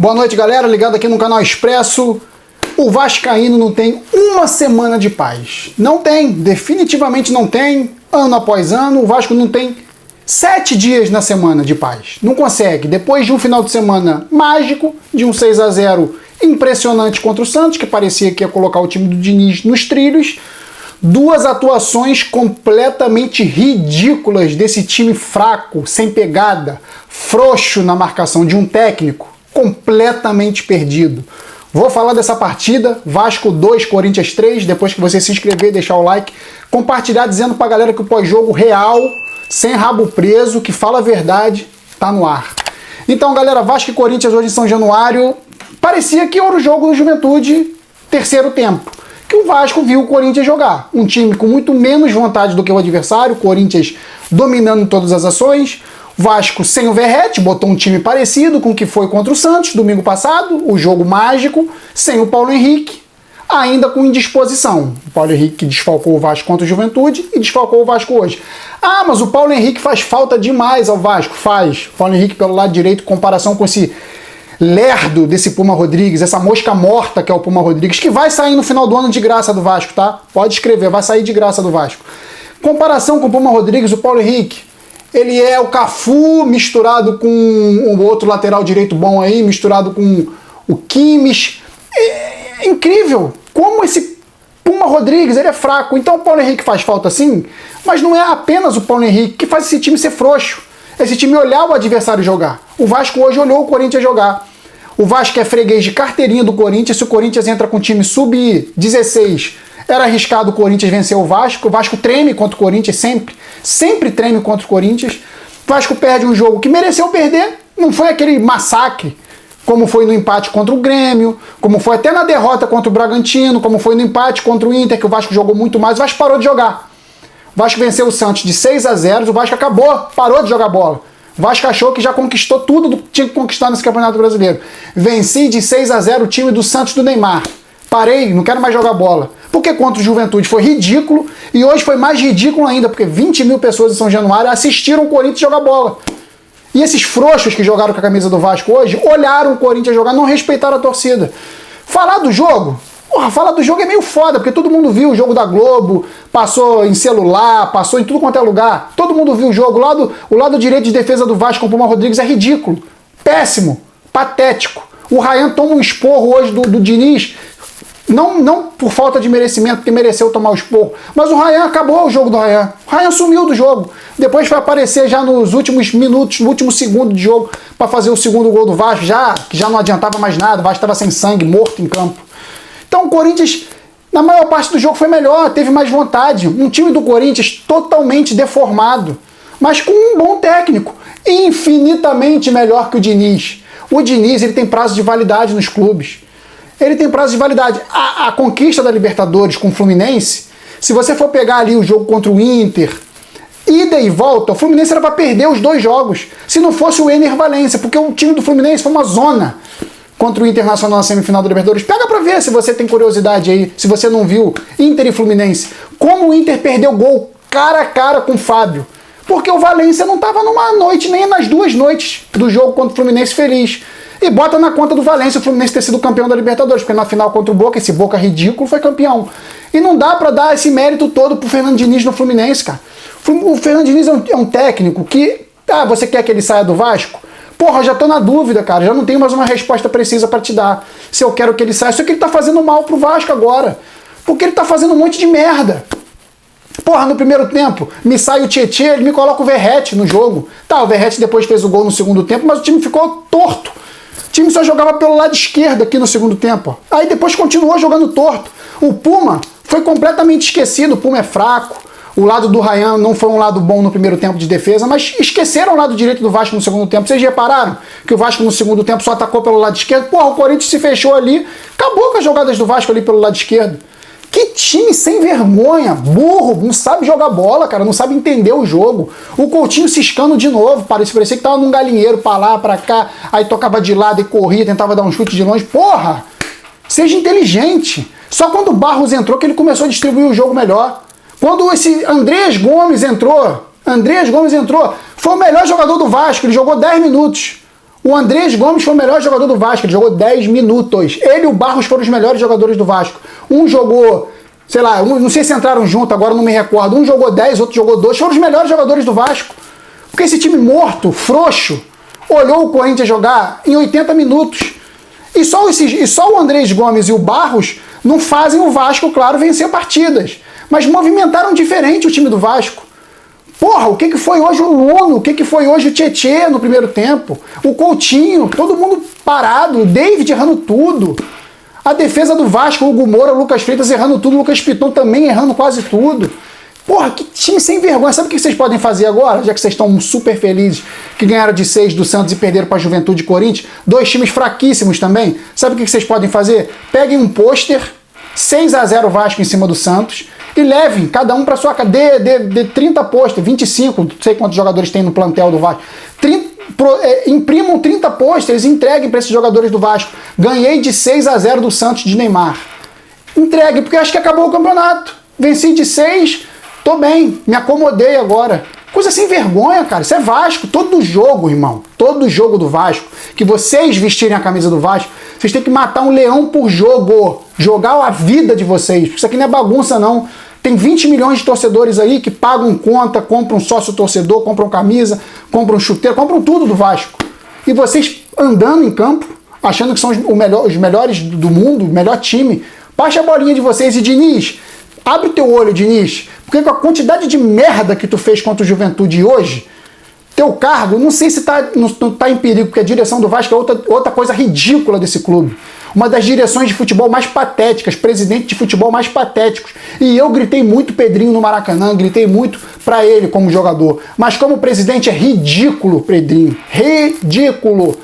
Boa noite, galera, ligado aqui no canal Expresso. O vascaíno não tem uma semana de paz. Não tem, definitivamente não tem. Ano após ano, o Vasco não tem 7 dias na semana de paz. Não consegue. Depois de um final de semana mágico, de um 6-0 impressionante contra o Santos, que parecia que ia colocar o time do Diniz nos trilhos, duas atuações completamente ridículas desse time fraco, sem pegada, frouxo na marcação de um técnico, completamente perdido. Vou falar dessa partida, Vasco 2, Corinthians 3, depois que você se inscrever, deixar o like, compartilhar dizendo pra galera que o pós-jogo real, sem rabo preso, que fala a verdade, tá no ar. Então, galera, Vasco e Corinthians hoje em São Januário, parecia que era o jogo do Juventude, terceiro tempo, que o Vasco viu o Corinthians jogar. Um time com muito menos vontade do que o adversário, o Corinthians dominando todas as ações, Vasco sem o Verratti, botou um time parecido com o que foi contra o Santos domingo passado, o jogo mágico, sem o Paulo Henrique, ainda com indisposição. O Paulo Henrique desfalcou o Vasco contra o Juventude e desfalcou o Vasco hoje. Ah, mas o Paulo Henrique faz falta demais ao Vasco. Faz. O Paulo Henrique pelo lado direito, em comparação com esse lerdo desse Puma Rodrigues, essa mosca morta que é o Puma Rodrigues, que vai sair no final do ano de graça do Vasco, tá? Pode escrever, vai sair de graça do Vasco. Comparação com o Puma Rodrigues, o Paulo Henrique, ele é o Cafu misturado com o outro lateral direito bom aí, misturado com o Kimmich. É incrível como esse Puma Rodrigues, ele é fraco. Então o Paulo Henrique faz falta sim, mas não é apenas o Paulo Henrique que faz esse time ser frouxo. Esse time olhar o adversário jogar. O Vasco hoje olhou o Corinthians jogar. O Vasco é freguês de carteirinha do Corinthians. Se o Corinthians entra com o time sub-16, era arriscado o Corinthians vencer o Vasco treme contra o Corinthians, sempre treme contra o Corinthians. O Vasco perde um jogo que mereceu perder, não foi aquele massacre, como foi no empate contra o Grêmio, como foi até na derrota contra o Bragantino, como foi no empate contra o Inter, que o Vasco jogou muito mais, o Vasco parou de jogar. O Vasco venceu o Santos de 6-0, o Vasco parou de jogar bola. O Vasco achou que já conquistou tudo que tinha que conquistar nesse Campeonato Brasileiro. Venci de 6-0 o time do Santos do Neymar. Parei, não quero mais jogar bola. Porque contra o Juventude foi ridículo e hoje foi mais ridículo ainda, porque 20 mil pessoas em São Januário assistiram o Corinthians jogar bola. E esses frouxos que jogaram com a camisa do Vasco hoje olharam o Corinthians jogar, não respeitaram a torcida. Falar do jogo? Porra, falar do jogo é meio foda, porque todo mundo viu o jogo da Globo, passou em celular, passou em tudo quanto é lugar. Todo mundo viu o jogo. O lado direito de defesa do Vasco com o Puma Rodrigues é ridículo, péssimo, patético. O Ryan toma um esporro hoje do Diniz, não por falta de merecimento, porque mereceu tomar o esporro, mas o Ryan acabou o jogo do Ryan. O Ryan sumiu do jogo. Depois foi aparecer já nos últimos minutos, no último segundo de jogo, para fazer o segundo gol do Vasco, que já não adiantava mais nada, o Vasco estava sem sangue, morto em campo. Então o Corinthians, na maior parte do jogo, foi melhor, teve mais vontade. Um time do Corinthians totalmente deformado, mas com um bom técnico, infinitamente melhor que o Diniz. O Diniz, ele tem prazo de validade nos clubes. Ele tem prazo de validade. A conquista da Libertadores com o Fluminense, se você for pegar ali o jogo contra o Inter, ida e volta, o Fluminense era para perder os dois jogos, se não fosse o Ener Valencia, porque o time do Fluminense foi uma zona contra o Internacional na semifinal da Libertadores. Pega pra ver se você tem curiosidade aí, se você não viu Inter e Fluminense. Como o Inter perdeu gol cara a cara com o Fábio. Porque o Valencia não tava numa noite, nem nas duas noites do jogo contra o Fluminense feliz. E bota na conta do Valencia o Fluminense ter sido campeão da Libertadores, porque na final contra o Boca, esse Boca ridículo foi campeão. E não dá pra dar esse mérito todo pro Fernando Diniz no Fluminense, cara. O Fernando Diniz é um técnico que... você quer que ele saia do Vasco? Porra, já tô na dúvida, cara. Já não tenho mais uma resposta precisa pra te dar. Se eu quero que ele saia. Só que ele tá fazendo mal pro Vasco agora. Porque ele tá fazendo um monte de merda. Porra, no primeiro tempo, me sai o Tietê, ele me coloca o Verratti no jogo. Tá, o Verratti depois fez o gol no segundo tempo, mas o time ficou torto. O time só jogava pelo lado esquerdo aqui no segundo tempo. Aí depois continuou jogando torto. O Puma foi completamente esquecido. O Puma é fraco. O lado do Ryan não foi um lado bom no primeiro tempo de defesa, mas esqueceram o lado direito do Vasco no segundo tempo. Vocês repararam que o Vasco no segundo tempo só atacou pelo lado esquerdo? Porra, o Corinthians se fechou ali, acabou com as jogadas do Vasco ali pelo lado esquerdo. Que time sem vergonha, burro, não sabe jogar bola, cara, não sabe entender o jogo. O Coutinho ciscando de novo, parecia que tava num galinheiro pra lá, pra cá, aí tocava de lado e corria, tentava dar um chute de longe. Porra, seja inteligente. Só quando o Barros entrou que ele começou a distribuir o jogo melhor. Quando esse Andrés Gomes entrou, foi o melhor jogador do Vasco, ele jogou 10 minutos. O Andrés Gomes foi o melhor jogador do Vasco, ele jogou 10 minutos. Ele e o Barros foram os melhores jogadores do Vasco. Um jogou, sei lá, não sei se entraram junto, agora não me recordo. Um jogou 10, outro jogou 2. Foram os melhores jogadores do Vasco. Porque esse time morto, frouxo, olhou o Corinthians jogar em 80 minutos. E só o Andrés Gomes e o Barros não fazem o Vasco, claro, vencer partidas. Mas movimentaram diferente o time do Vasco. Porra, o que foi hoje o Luno? O que foi hoje o Tietê no primeiro tempo? O Coutinho, todo mundo parado, o David errando tudo. A defesa do Vasco, o Hugo Moura, o Lucas Freitas errando tudo, o Lucas Piton também errando quase tudo. Porra, que time sem vergonha. Sabe o que vocês podem fazer agora? Já que vocês estão super felizes que ganharam de 6 do Santos e perderam para a Juventude e Corinthians. 2 times fraquíssimos também. Sabe o que vocês podem fazer? Peguem um pôster, 6-0 Vasco em cima do Santos, e levem cada um para sua casa. Dê 30 pôster, 25, não sei quantos jogadores tem no plantel do Vasco. Imprimam 30 pôsteres e entreguem para esses jogadores do Vasco. Ganhei de 6-0 do Santos de Neymar. Entregue, porque acho que acabou o campeonato. Venci de 6, tô bem, me acomodei agora. Coisa sem vergonha, cara. Isso é Vasco. Todo jogo, irmão, todo jogo do Vasco, que vocês vestirem a camisa do Vasco, vocês têm que matar um leão por jogo. Jogar a vida de vocês. Isso aqui não é bagunça, não. Tem 20 milhões de torcedores aí que pagam conta, compram sócio torcedor, compram camisa, compram chuteiro, compram tudo do Vasco. E vocês andando em campo, achando que são os melhores do mundo, o melhor time. Baixa a bolinha de vocês e, Diniz, abre o teu olho, Diniz. Porque com a quantidade de merda que tu fez contra o Juventude hoje, teu cargo, não sei se não tá em perigo, porque a direção do Vasco é outra coisa ridícula desse clube. Uma das direções de futebol mais patéticas, presidente de futebol mais patéticos. E eu gritei muito Pedrinho no Maracanã, gritei muito pra ele como jogador. Mas como presidente é ridículo, Pedrinho. Ridículo.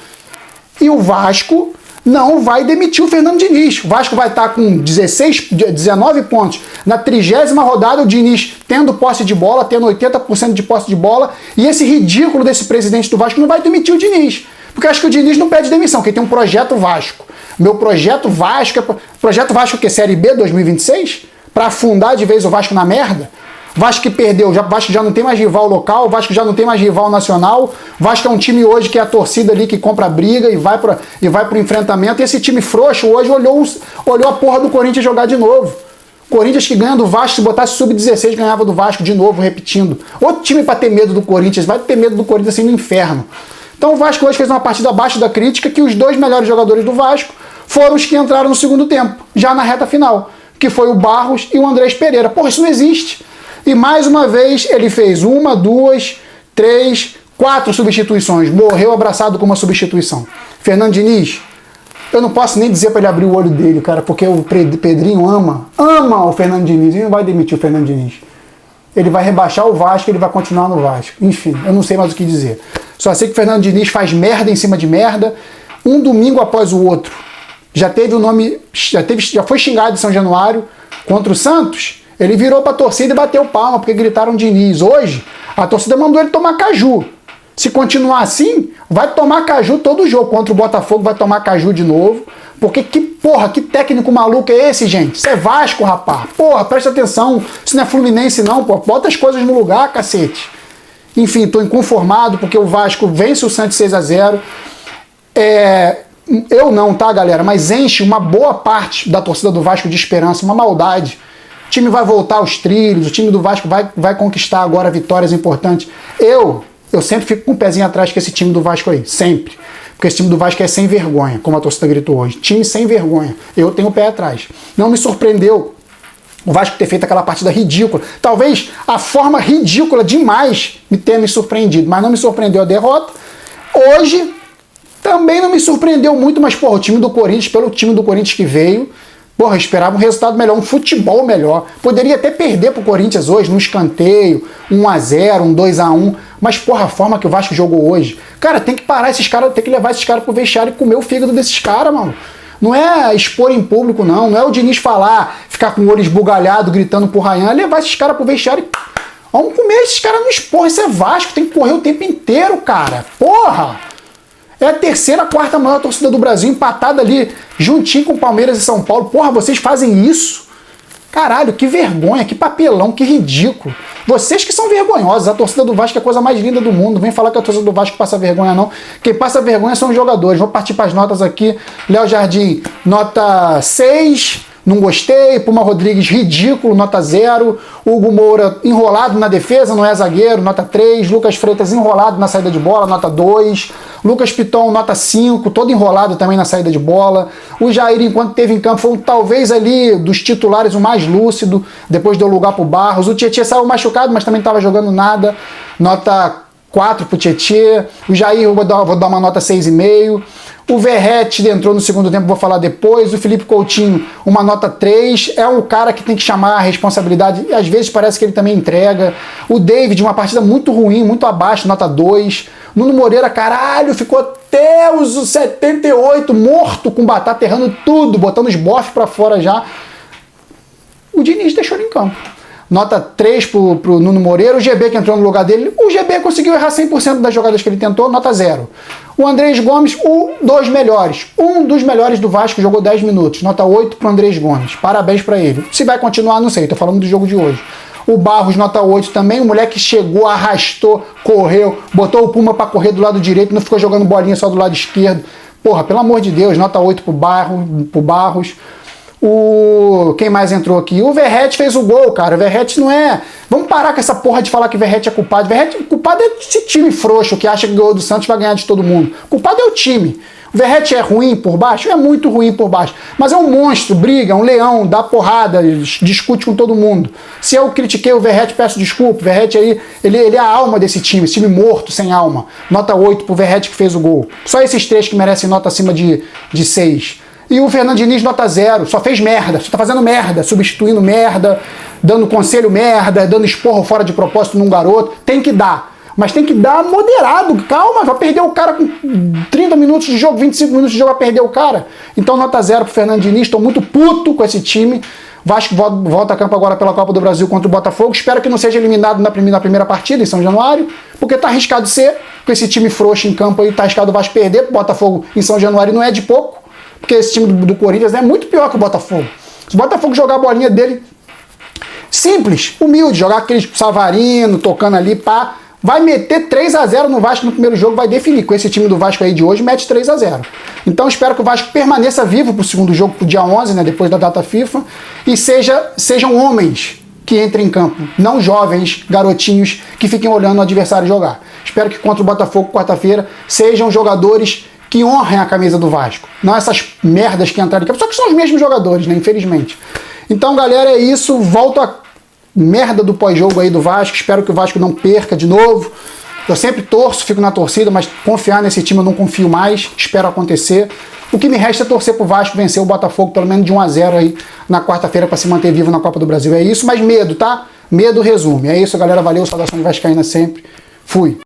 E o Vasco não vai demitir o Fernando Diniz. O Vasco vai estar com 19 pontos na 30ª rodada, o Diniz tendo posse de bola, tendo 80% de posse de bola, e esse ridículo desse presidente do Vasco não vai demitir o Diniz. Porque eu acho que o Diniz não pede demissão, porque tem um projeto Vasco. Meu projeto Vasco Projeto Vasco o quê? Série B 2026? Para afundar de vez o Vasco na merda? Vasco que perdeu, Vasco já não tem mais rival local, Vasco já não tem mais rival nacional, Vasco é um time hoje que é a torcida ali que compra briga e vai pro enfrentamento, e esse time frouxo hoje olhou a porra do Corinthians jogar de novo. Corinthians que ganha do Vasco, se botasse sub-16 ganhava do Vasco de novo, repetindo. Outro time para ter medo do Corinthians, vai ter medo do Corinthians assim no inferno. Então o Vasco hoje fez uma partida abaixo da crítica, que os 2 melhores jogadores do Vasco foram os que entraram no segundo tempo, já na reta final, que foi o Barros e o Andrés Pereira. Porra, isso não existe. E mais uma vez ele fez 1, 2, 3, 4 substituições. Morreu abraçado com uma substituição. Fernando Diniz, eu não posso nem dizer para ele abrir o olho dele, cara, porque o Pedrinho ama o Fernando Diniz. Ele não vai demitir o Fernando Diniz. Ele vai rebaixar o Vasco, ele vai continuar no Vasco. Enfim, eu não sei mais o que dizer. Só sei que o Fernando Diniz faz merda em cima de merda, um domingo após o outro. Já foi xingado em São Januário contra o Santos. Ele virou pra torcida e bateu palma, porque gritaram Diniz. Hoje, a torcida mandou ele tomar caju. Se continuar assim, vai tomar caju todo jogo. Contra o Botafogo vai tomar caju de novo. Porque que técnico maluco é esse, gente? Isso é Vasco, rapaz. Porra, presta atenção. Isso não é Fluminense não, pô. Bota as coisas no lugar, cacete. Enfim, tô inconformado porque o Vasco vence o Santos 6-0. Eu não, tá, galera? Mas enche uma boa parte da torcida do Vasco de esperança, uma maldade. O time vai voltar aos trilhos, o time do Vasco vai conquistar agora vitórias importantes. Eu sempre fico com o pezinho atrás com esse time do Vasco aí, sempre. Porque esse time do Vasco é sem vergonha, como a torcida gritou hoje. Time sem vergonha. Eu tenho o pé atrás. Não me surpreendeu o Vasco ter feito aquela partida ridícula. Talvez a forma ridícula demais tenha me surpreendido, mas não me surpreendeu a derrota. Hoje também não me surpreendeu muito, mas porra, o time do Corinthians, pelo time do Corinthians que veio, porra, eu esperava um resultado melhor, um futebol melhor. Poderia até perder pro Corinthians hoje, num escanteio, 1-0, um 2-1, mas porra, a forma que o Vasco jogou hoje, cara, tem que parar esses caras, tem que levar esses caras pro vestiário e comer o fígado desses caras, mano. Não é expor em público, não. Não é o Diniz falar, ficar com o olho esbugalhado, gritando pro Ryan, é levar esses caras pro vestiário e vamos comer esses caras no esporro. Isso é Vasco, tem que correr o tempo inteiro, cara. Porra! É a 3ª, 4ª maior torcida do Brasil, empatada ali, juntinho com Palmeiras e São Paulo. Porra, vocês fazem isso? Caralho, que vergonha, que papelão, que ridículo. Vocês que são vergonhosos, a torcida do Vasco é a coisa mais linda do mundo. Não vem falar que a torcida do Vasco passa vergonha, não. Quem passa vergonha são os jogadores. Vou partir para as notas aqui. Léo Jardim, nota 6. Não gostei. Puma Rodrigues, ridículo, nota 0. Hugo Moura, enrolado na defesa, não é zagueiro, nota 3. Lucas Freitas, enrolado na saída de bola, nota 2. Lucas Piton, nota 5, todo enrolado também na saída de bola. O Jair, enquanto esteve em campo, foi talvez ali dos titulares o mais lúcido, depois deu lugar pro Barros. O Tietchan saiu machucado, mas também não estava jogando nada, nota 4 pro Tietchan. O Jair, vou dar uma nota 6,5. O Verratti entrou no segundo tempo, vou falar depois. O Felipe Coutinho, uma nota 3. É um cara que tem que chamar a responsabilidade. E às vezes parece que ele também entrega. O David, uma partida muito ruim, muito abaixo, nota 2. Nuno Moreira, caralho, ficou até os 78, morto com batata, errando tudo, botando os bofs pra fora já. O Diniz deixou ele em campo. Nota 3 pro Nuno Moreira. O GB que entrou no lugar dele, o GB conseguiu errar 100% das jogadas que ele tentou, nota 0. O Andrés Gomes, um dos melhores do Vasco, jogou 10 minutos, nota 8 pro Andrés Gomes. Parabéns pra ele. Se vai continuar, não sei, tô falando do jogo de hoje. O Barros, nota 8 também. O moleque chegou, arrastou, correu, botou o Puma pra correr do lado direito, não ficou jogando bolinha só do lado esquerdo. Porra, pelo amor de Deus, nota 8 pro Barros. Quem mais entrou aqui? O Verratti fez o gol, cara. O Verratti não é... Vamos parar com essa porra de falar que o Verratti é culpado. O culpado é esse time frouxo que acha que ganhou do Santos vai ganhar de todo mundo. O culpado é o time. O Verratti é ruim por baixo? É muito ruim por baixo. Mas é um monstro, briga, é um leão, dá porrada, discute com todo mundo. Se eu critiquei o Verratti, peço desculpa. O Verratti aí, ele é a alma desse time morto, sem alma. Nota 8 pro Verratti que fez o gol. Só esses 3 que merecem nota acima de 6. E o Fernando Diniz, nota 0, só fez merda, só tá fazendo merda, substituindo merda, dando conselho merda, dando esporro fora de propósito num garoto. Tem que dar, mas tem que dar moderado, calma, vai perder o cara com 30 minutos de jogo, 25 minutos de jogo, vai perder o cara. Então nota 0 pro Fernando Diniz, tô muito puto com esse time. Vasco volta a campo agora pela Copa do Brasil contra o Botafogo. Espero que não seja eliminado na primeira partida, em São Januário, porque tá arriscado ser, com esse time frouxo em campo aí, tá arriscado o Vasco perder pro Botafogo em São Januário, não é de pouco. Porque esse time do Corinthians é muito pior que o Botafogo. Se o Botafogo jogar a bolinha dele simples, humilde, jogar aquele Savarino, tocando ali, pá, vai meter 3-0 no Vasco no primeiro jogo, vai definir. Com esse time do Vasco aí de hoje, mete 3-0. Então espero que o Vasco permaneça vivo pro segundo jogo, pro dia 11, né, depois da data FIFA, e sejam homens que entrem em campo, não jovens, garotinhos, que fiquem olhando o adversário jogar. Espero que contra o Botafogo, quarta-feira, sejam jogadores que honrem a camisa do Vasco. Não essas merdas que entraram em campo, só que são os mesmos jogadores, né? Infelizmente. Então, galera, é isso. Volto a merda do pós-jogo aí do Vasco. Espero que o Vasco não perca de novo. Eu sempre torço, fico na torcida, mas confiar nesse time eu não confio mais. Espero acontecer. O que me resta é torcer pro Vasco vencer o Botafogo pelo menos de 1-0 aí na quarta-feira para se manter vivo na Copa do Brasil. É isso, mas medo, tá? Medo resume. É isso, galera. Valeu, saudações vascaínas sempre. Fui.